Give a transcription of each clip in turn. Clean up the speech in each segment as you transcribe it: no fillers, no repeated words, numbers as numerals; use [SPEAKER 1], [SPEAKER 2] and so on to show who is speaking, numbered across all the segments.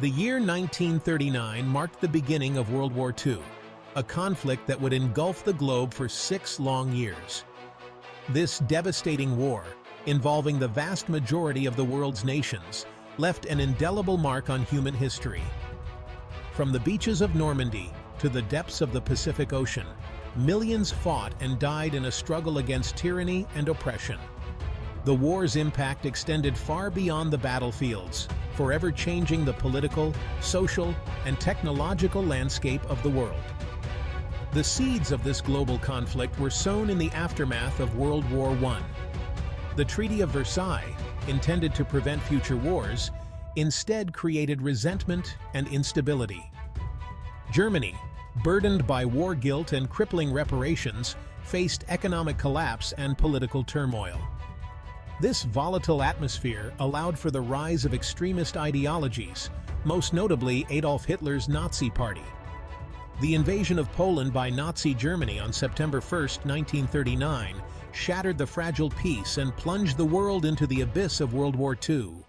[SPEAKER 1] The year 1939 marked the beginning of World War II, a conflict that would engulf the globe for 6 long years. This devastating war, involving the vast majority of the world's nations, left an indelible mark on human history. From the beaches of Normandy to the depths of the Pacific Ocean, millions fought and died in a struggle against tyranny and oppression. The war's impact extended far beyond the battlefields, forever changing the political, social, and technological landscape of the world. The seeds of this global conflict were sown in the aftermath of World War I. The Treaty of Versailles, intended to prevent future wars, instead created resentment and instability. Germany, burdened by war guilt and crippling reparations, faced economic collapse and political turmoil. This volatile atmosphere allowed for the rise of extremist ideologies, most notably Adolf Hitler's Nazi Party. The invasion of Poland by Nazi Germany on September 1, 1939, shattered the fragile peace and plunged the world into the abyss of World War II.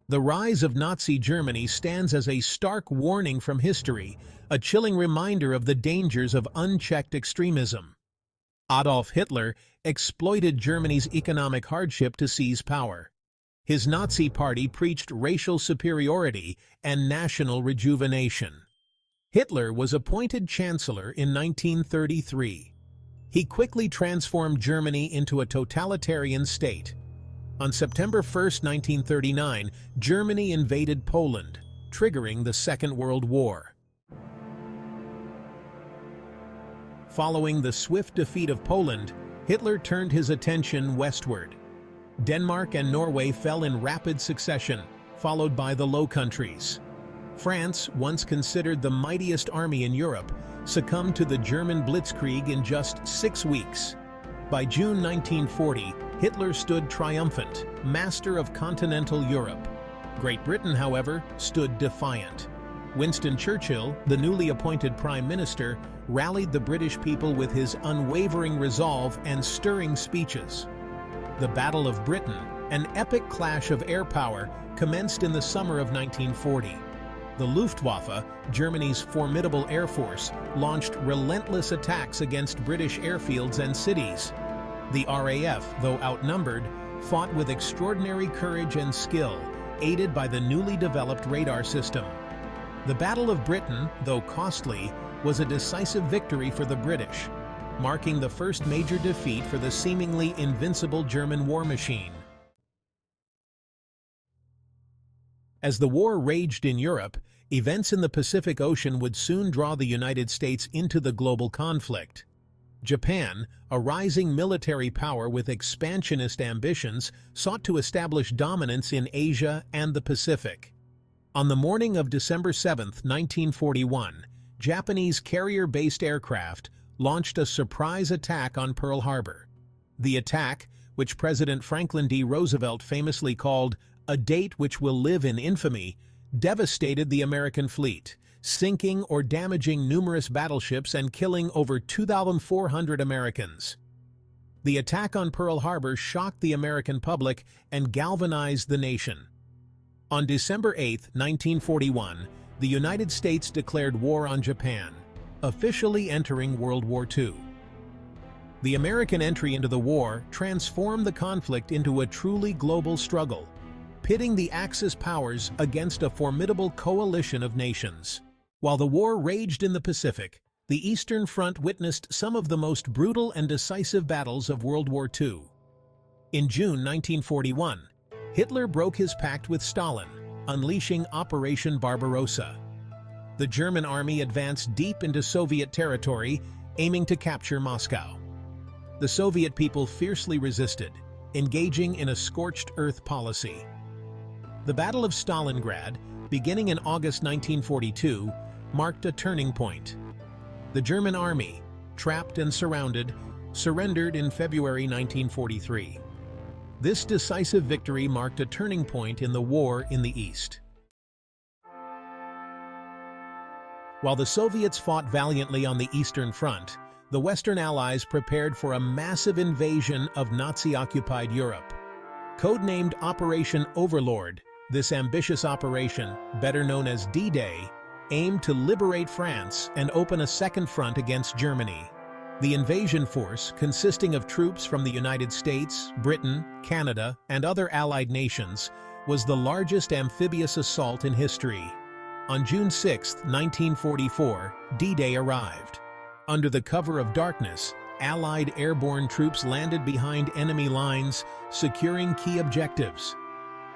[SPEAKER 1] The rise of Nazi Germany stands as a stark warning from history, a chilling reminder of the dangers of unchecked extremism. Adolf Hitler exploited Germany's economic hardship to seize power. His Nazi Party preached racial superiority and national rejuvenation. Hitler was appointed Chancellor in 1933. He quickly transformed Germany into a totalitarian state. On September 1, 1939, Germany invaded Poland, triggering the Second World War. Following the swift defeat of Poland, Hitler turned his attention westward. Denmark and Norway fell in rapid succession, followed by the Low Countries. France, once considered the mightiest army in Europe, succumbed to the German blitzkrieg in just 6 weeks. By June 1940, Hitler stood triumphant, master of continental Europe. Great Britain, however, stood defiant. Winston Churchill, the newly appointed Prime Minister, rallied the British people with his unwavering resolve and stirring speeches. The Battle of Britain, an epic clash of air power, commenced in the summer of 1940. The Luftwaffe, Germany's formidable air force, launched relentless attacks against British airfields and cities. The RAF, though outnumbered, fought with extraordinary courage and skill, aided by the newly developed radar system. The Battle of Britain, though costly, was a decisive victory for the British, marking the first major defeat for the seemingly invincible German war machine. As the war raged in Europe, events in the Pacific Ocean would soon draw the United States into the global conflict. Japan, a rising military power with expansionist ambitions, sought to establish dominance in Asia and the Pacific. On the morning of December 7, 1941, Japanese carrier-based aircraft launched a surprise attack on Pearl Harbor. The attack, which President Franklin D. Roosevelt famously called a date which will live in infamy, devastated the American fleet, sinking or damaging numerous battleships and killing over 2,400 Americans. The attack on Pearl Harbor shocked the American public and galvanized the nation. On December 8, 1941, the United States declared war on Japan, officially entering World War II. The American entry into the war transformed the conflict into a truly global struggle, pitting the Axis powers against a formidable coalition of nations. While the war raged in the Pacific, the Eastern Front witnessed some of the most brutal and decisive battles of World War II. In June 1941, Hitler broke his pact with Stalin, unleashing Operation Barbarossa. The German army advanced deep into Soviet territory, aiming to capture Moscow. The Soviet people fiercely resisted, engaging in a scorched earth policy. The Battle of Stalingrad, beginning in August 1942, marked a turning point. The German army, trapped and surrounded, surrendered in February 1943. This decisive victory marked a turning point in the war in the East. While the Soviets fought valiantly on the Eastern Front, the Western Allies prepared for a massive invasion of Nazi-occupied Europe. Codenamed Operation Overlord, this ambitious operation, better known as D-Day, aimed to liberate France and open a second front against Germany. The invasion force, consisting of troops from the United States, Britain, Canada, and other allied nations, was the largest amphibious assault in history. On June 6, 1944, D-Day arrived. Under the cover of darkness, Allied airborne troops landed behind enemy lines, securing key objectives.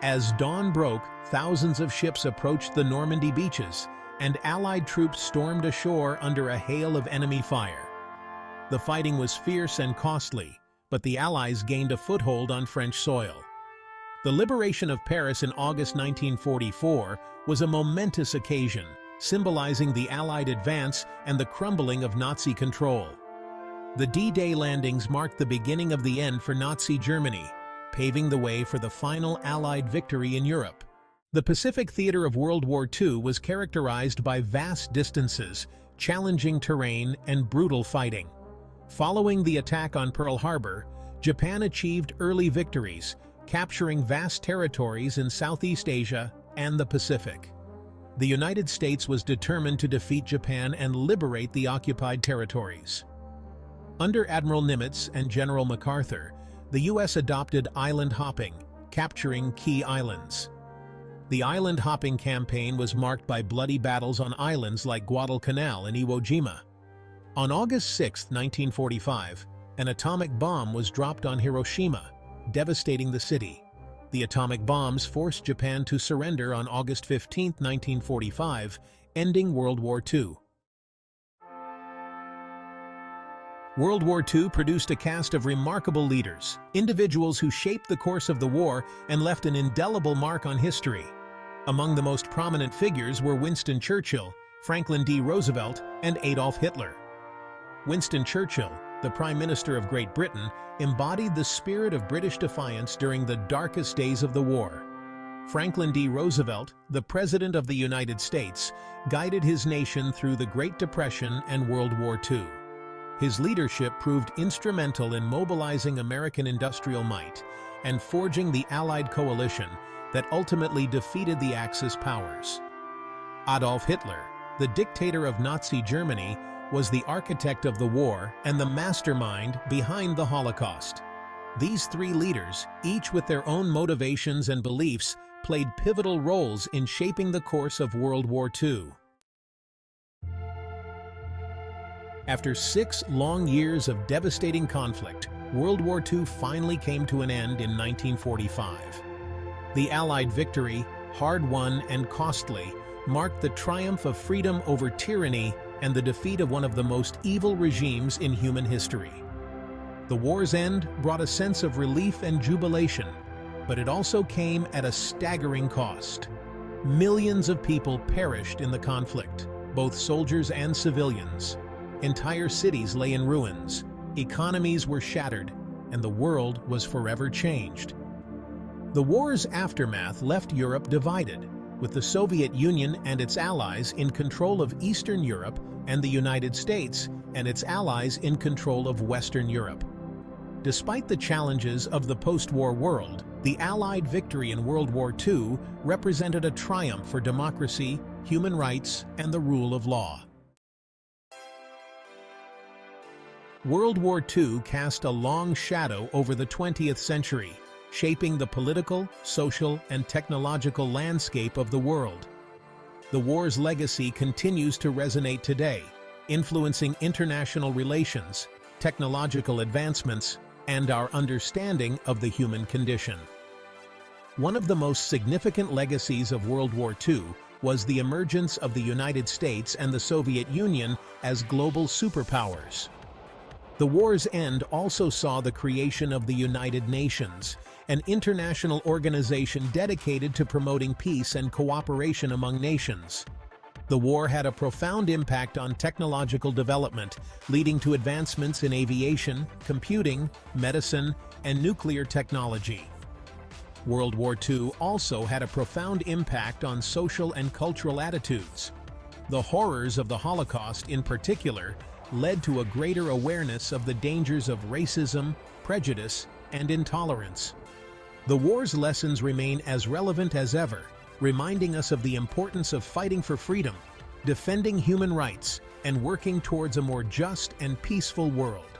[SPEAKER 1] As dawn broke, thousands of ships approached the Normandy beaches, and Allied troops stormed ashore under a hail of enemy fire. The fighting was fierce and costly, but the Allies gained a foothold on French soil. The liberation of Paris in August 1944 was a momentous occasion, symbolizing the Allied advance and the crumbling of Nazi control. The D-Day landings marked the beginning of the end for Nazi Germany, paving the way for the final Allied victory in Europe. The Pacific theater of World War II was characterized by vast distances, challenging terrain, and brutal fighting. Following the attack on Pearl Harbor, Japan achieved early victories, capturing vast territories in Southeast Asia and the Pacific. The United States was determined to defeat Japan and liberate the occupied territories. Under Admiral Nimitz and General MacArthur, the U.S. adopted island hopping, capturing key islands. The island hopping campaign was marked by bloody battles on islands like Guadalcanal and Iwo Jima. On August 6, 1945, an atomic bomb was dropped on Hiroshima, devastating the city. The atomic bombs forced Japan to surrender on August 15, 1945, ending World War II. World War II produced a cast of remarkable leaders, individuals who shaped the course of the war and left an indelible mark on history. Among the most prominent figures were Winston Churchill, Franklin D. Roosevelt, and Adolf Hitler. Winston Churchill, the Prime Minister of Great Britain, embodied the spirit of British defiance during the darkest days of the war. Franklin D. Roosevelt, the President of the United States, guided his nation through the Great Depression and World War II. His leadership proved instrumental in mobilizing American industrial might and forging the Allied coalition that ultimately defeated the Axis powers. Adolf Hitler, the dictator of Nazi Germany, was the architect of the war and the mastermind behind the Holocaust. These three leaders, each with their own motivations and beliefs, played pivotal roles in shaping the course of World War II. After 6 long years of devastating conflict, World War II finally came to an end in 1945. The Allied victory, hard-won and costly, marked the triumph of freedom over tyranny and the defeat of one of the most evil regimes in human history. The war's end brought a sense of relief and jubilation, but it also came at a staggering cost. Millions of people perished in the conflict, both soldiers and civilians. Entire cities lay in ruins, economies were shattered, and the world was forever changed. The war's aftermath left Europe divided, with the Soviet Union and its allies in control of Eastern Europe and the United States and its allies in control of Western Europe. Despite the challenges of the post-war world, the Allied victory in World War II represented a triumph for democracy, human rights, and the rule of law. World War II cast a long shadow over the 20th century, shaping the political, social, and technological landscape of the world. The war's legacy continues to resonate today, influencing international relations, technological advancements, and our understanding of the human condition. One of the most significant legacies of World War II was the emergence of the United States and the Soviet Union as global superpowers. The war's end also saw the creation of the United Nations, an international organization dedicated to promoting peace and cooperation among nations. The war had a profound impact on technological development, leading to advancements in aviation, computing, medicine, and nuclear technology. World War II also had a profound impact on social and cultural attitudes. The horrors of the Holocaust, in particular, led to a greater awareness of the dangers of racism, prejudice, and intolerance. The war's lessons remain as relevant as ever, reminding us of the importance of fighting for freedom, defending human rights, and working towards a more just and peaceful world.